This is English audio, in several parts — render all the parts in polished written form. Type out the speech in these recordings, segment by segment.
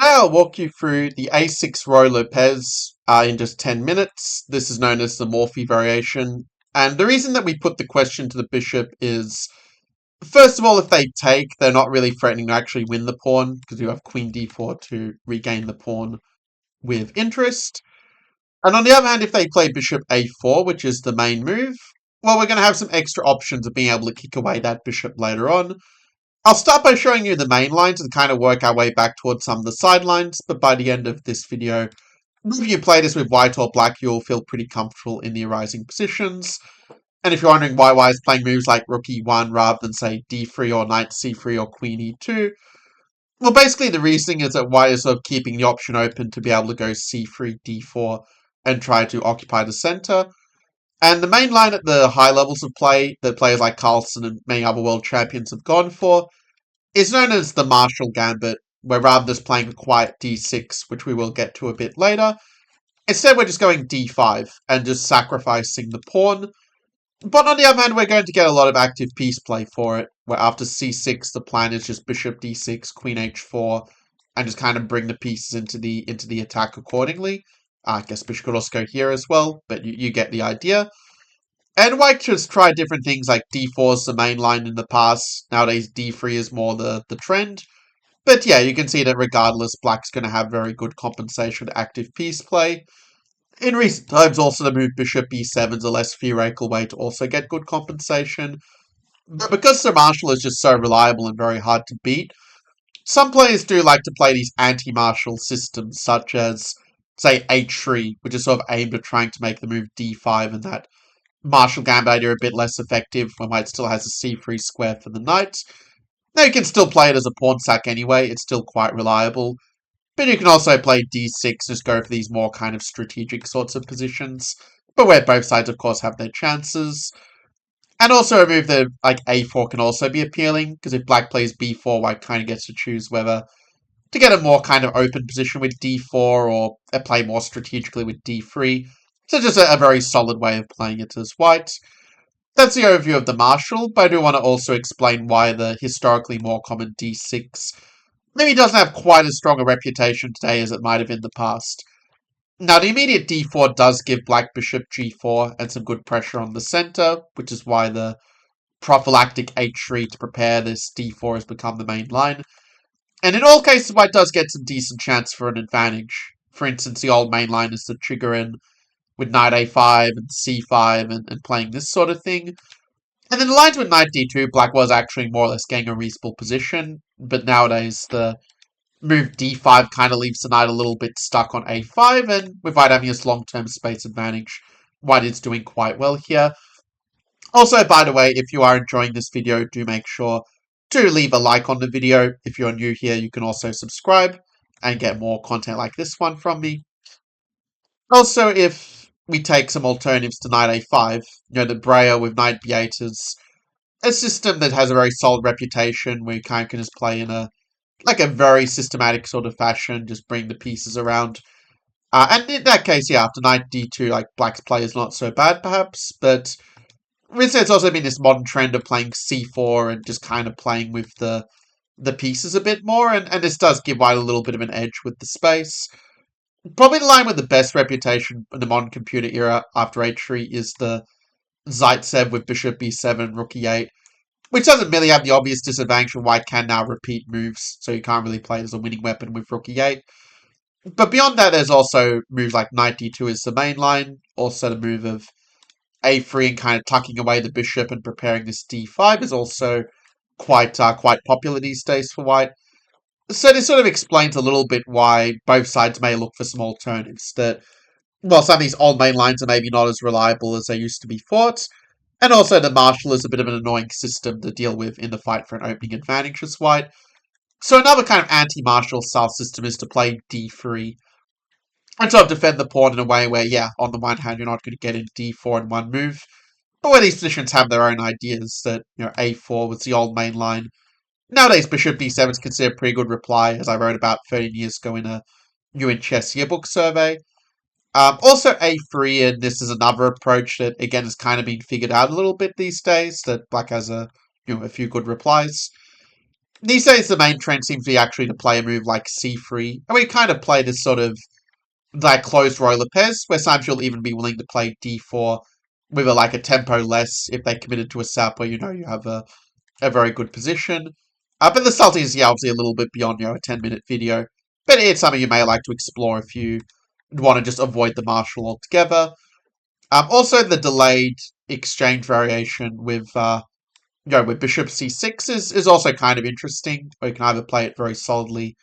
I'll walk you through the A6 Ruy Lopez in just 10 minutes. This is known as the Morphy variation. And the reason that we put the question to the bishop is, first of all, if they take, they're not really threatening to actually win the pawn, because you have queen d4 to regain the pawn with interest. And on the other hand, if they play bishop a4, which is the main move, well, we're going to have some extra options of being able to kick away that bishop later on. I'll start by showing you the main lines and kind of work our way back towards some of the sidelines, but by the end of this video, if you play this with white or black, you'll feel pretty comfortable in the arising positions. And if you're wondering why is playing moves like rook e1 rather than, say, d3 or knight c3 or queen e2, well, basically the reasoning is that white is sort of keeping the option open to be able to go c3, d4, and try to occupy the center. And the main line at the high levels of play that players like Carlsen and many other world champions have gone for is known as the Marshall Gambit, where rather than just playing a quiet d6, which we will get to a bit later, instead we're just going d5 and just sacrificing the pawn. But on the other hand, we're going to get a lot of active piece play for it, where after c6 the plan is just bishop d6, queen h4, and just kind of bring the pieces into the attack accordingly. I guess bishop could also go here as well, but you get the idea. And white has tried different things like d4 is the main line in the past. Nowadays d3 is more the trend. But yeah, you can see that regardless, black's going to have very good compensation with active piece play. In recent times, also the move bishop e7 is a less theoretical way to also get good compensation. But because the Marshall is just so reliable and very hard to beat, some players do like to play these anti-Marshall systems, such as, say, h3, which is sort of aimed at trying to make the move d5 and that Marshall Gambit idea a bit less effective when white still has a c3 square for the knight. Now you can still play it as a pawn sack anyway, it's still quite reliable. But you can also play d6, just go for these more kind of strategic sorts of positions, but where both sides of course have their chances. And also a move that like a4 can also be appealing, because if black plays b4, white kind of gets to choose whether to get a more kind of open position with d4 or play more strategically with d3. So just a very solid way of playing it as white. That's the overview of the Marshall, but I do want to also explain why the historically more common d6 maybe doesn't have quite as strong a reputation today as it might have in the past. Now, the immediate d4 does give black bishop g4 and some good pressure on the center, which is why the prophylactic h3 to prepare this d4 has become the main line. And in all cases, white does get some decent chance for an advantage. For instance, the old main line is the trigger in with knight a5 and c5 and playing this sort of thing. And then the lines with knight d2, black was actually more or less getting a reasonable position, but nowadays the move d5 kind of leaves the knight a little bit stuck on a5, and with white having this long-term space advantage, white is doing quite well here. Also, by the way, if you are enjoying this video, do make sure to leave a like on the video. If you're new here, you can also subscribe and get more content like this one from me. Also, if we take some alternatives to knight a5, the Breyer with knight b8 is a system that has a very solid reputation where you kind of can just play in a very systematic sort of fashion, just bring the pieces around. And in that case, yeah, after knight d2, black's play is not so bad, perhaps, but recently it's also been this modern trend of playing c4 and just kind of playing with the pieces a bit more, and this does give white a little bit of an edge with the space. Probably the line with the best reputation in the modern computer era after h3 is the Zaitsev with bishop b7, rook e8, which doesn't really have the obvious disadvantage of white can now repeat moves, so you can't really play it as a winning weapon with rook e8. But beyond that, there's also moves like knight d2 is the main line, also the move of a3 and kind of tucking away the bishop and preparing this d5 is also quite popular these days for white. So this sort of explains a little bit why both sides may look for some alternatives. That, well, some of these old main lines are maybe not as reliable as they used to be thought, and also the Marshall is a bit of an annoying system to deal with in the fight for an opening advantage as white. So another kind of anti-Marshall style system is to play d3, and sort of defend the pawn in a way where, yeah, on the one hand you're not going to get into d4 in one move, but where these positions have their own ideas, that, a4 was the old main line. Nowadays, bishop d7 is considered a pretty good reply, as I wrote about 13 years ago in a UN Chess yearbook survey. Also a3, and this is another approach that, again, has kind of been figured out a little bit these days, that black has a few good replies. these days the main trend seems to be actually to play a move like c3, and we kind of play this sort of like closed Ruy Lopez, where sometimes you'll even be willing to play d4 with a tempo less if they committed to a sap where you know you have a very good position. But the Sulty is obviously a little bit beyond a 10-minute video, but it's something you may like to explore if you want to just avoid the marshal altogether. Also, the delayed exchange variation with bishop c6 is also kind of interesting, where you can either play it very solidly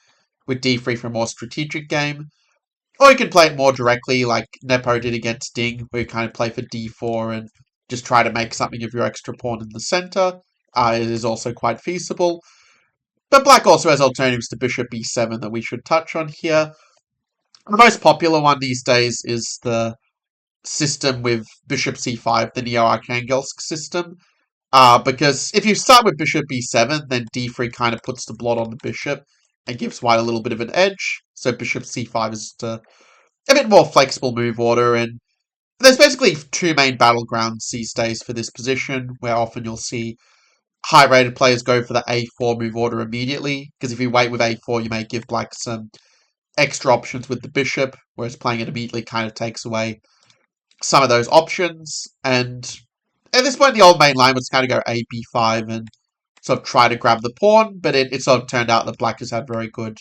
with d3 for a more strategic game, or you can play it more directly like Nepo did against Ding, where you kind of play for d4 and just try to make something of your extra pawn in the center. It is also quite feasible. But black also has alternatives to bishop e7 that we should touch on here. The most popular one these days is the system with bishop c5, the Neo-archangel system. Because if you start with bishop e7, then d3 kind of puts the blot on the bishop and gives white a little bit of an edge. So bishop c5 is a bit more flexible move order, and there's basically two main battlegrounds these days for this position, where often you'll see high-rated players go for the a4 move order immediately, because if you wait with a4, you may give black some extra options with the bishop, whereas playing it immediately kind of takes away some of those options. And at this point, the old main line was kind of go a b5 and sort of try to grab the pawn, but it sort of turned out that black has had very good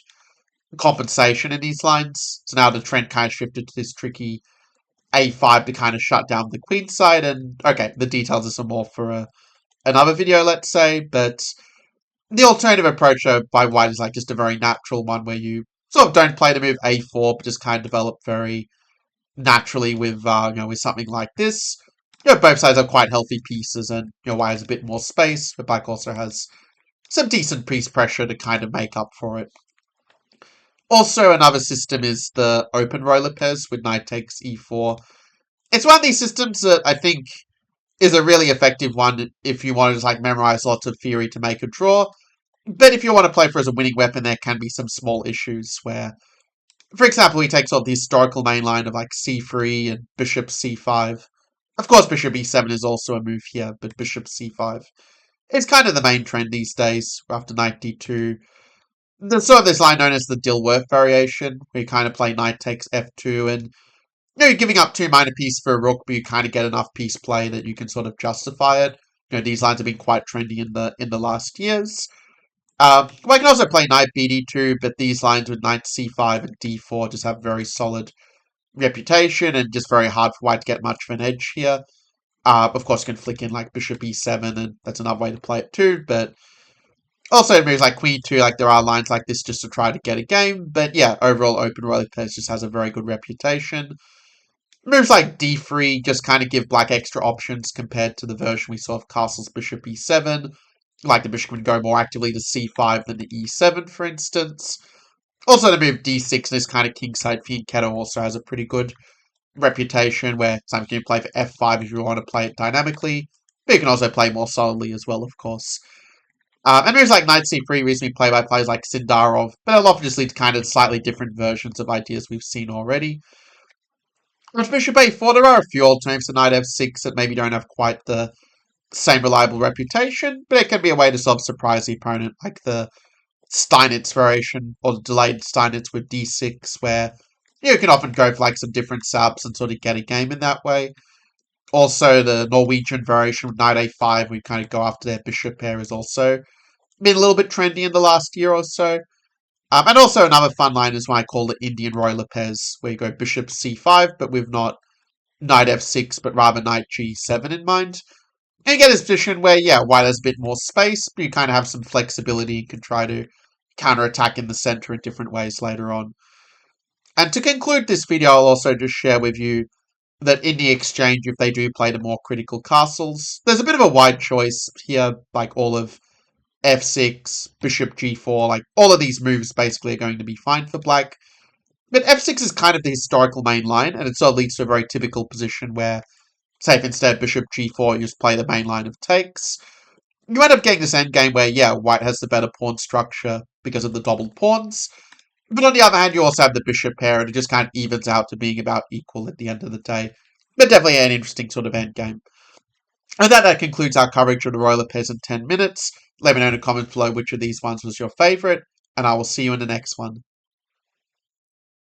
compensation in these lines. So now the trend kind of shifted to this tricky a5 to kind of shut down the queen side. And okay, the details are some more for another video, let's say, but the alternative approach by white is just a very natural one where you sort of don't play the move a4, but just kind of develop very naturally with with something like this. Both sides are quite healthy pieces, and white has a bit more space, but black also has some decent piece pressure to kind of make up for it. Also, another system is the open Ruy Lopez with knight takes e4. It's one of these systems that I think is a really effective one if you want to just memorize lots of theory to make a draw. But if you want to play for as a winning weapon, there can be some small issues where, for example, he takes on the historical main line of c3 and bishop c5. Of course, bishop e7 is also a move here, but bishop c5 is kind of the main trend these days after knight d2. There's sort of this line known as the Dilworth variation, where you kind of play knight takes f2, and you're giving up 2 minor pieces for a rook, but you kind of get enough piece play that you can sort of justify it. These lines have been quite trendy in the last years. I can also play knight bd2, but these lines with knight c5 and d4 just have very solid reputation and just very hard for white to get much of an edge here. Of course, you can flick in bishop e7, and that's another way to play it too, but also moves like queen 2, there are lines like this just to try to get a game, but yeah, overall open Ruy Lopez just has a very good reputation. Moves like d3 just kind of give black extra options compared to the version we saw of castle's bishop e7. The bishop would go more actively to c5 than to e7, for instance. Also, the move d6 and this kind of kingside fianchetto also has a pretty good reputation, where sometimes you can play for f5 if you want to play it dynamically, but you can also play more solidly as well, of course. And moves like knight c3 recently played by players like Sindarov, but it'll often just lead to kind of slightly different versions of ideas we've seen already. With bishop a4, there are a few alternatives to knight f6 that maybe don't have quite the same reliable reputation, but it can be a way to sort of surprise the opponent, like the Steinitz variation, or the delayed Steinitz with d6, where you can often go for some different subs and sort of get a game in that way. Also, the Norwegian variation with knight a5, we kind of go after their bishop pair, is also been a little bit trendy in the last year or so. And also another fun line is what I call the Indian Ruy Lopez, where you go bishop c5, but with not knight f6, but rather knight g7 in mind. And you get this position where, yeah, white has a bit more space, but you kind of have some flexibility and can try to counterattack in the center in different ways later on. And to conclude this video, I'll also just share with you that in the exchange, if they do play the more critical castles, there's a bit of a wide choice here, all of f6, bishop g4, all of these moves basically are going to be fine for black. But f6 is kind of the historical main line, and it sort of leads to a very typical position where, say if instead bishop g4, you just play the main line of takes, you end up getting this endgame where, yeah, white has the better pawn structure because of the doubled pawns. But on the other hand, you also have the bishop pair, and it just kind of evens out to being about equal at the end of the day. But definitely an interesting sort of endgame. And that concludes our coverage of the Ruy Lopez in 10 minutes. Let me know in the comments below which of these ones was your favourite, and I will see you in the next one.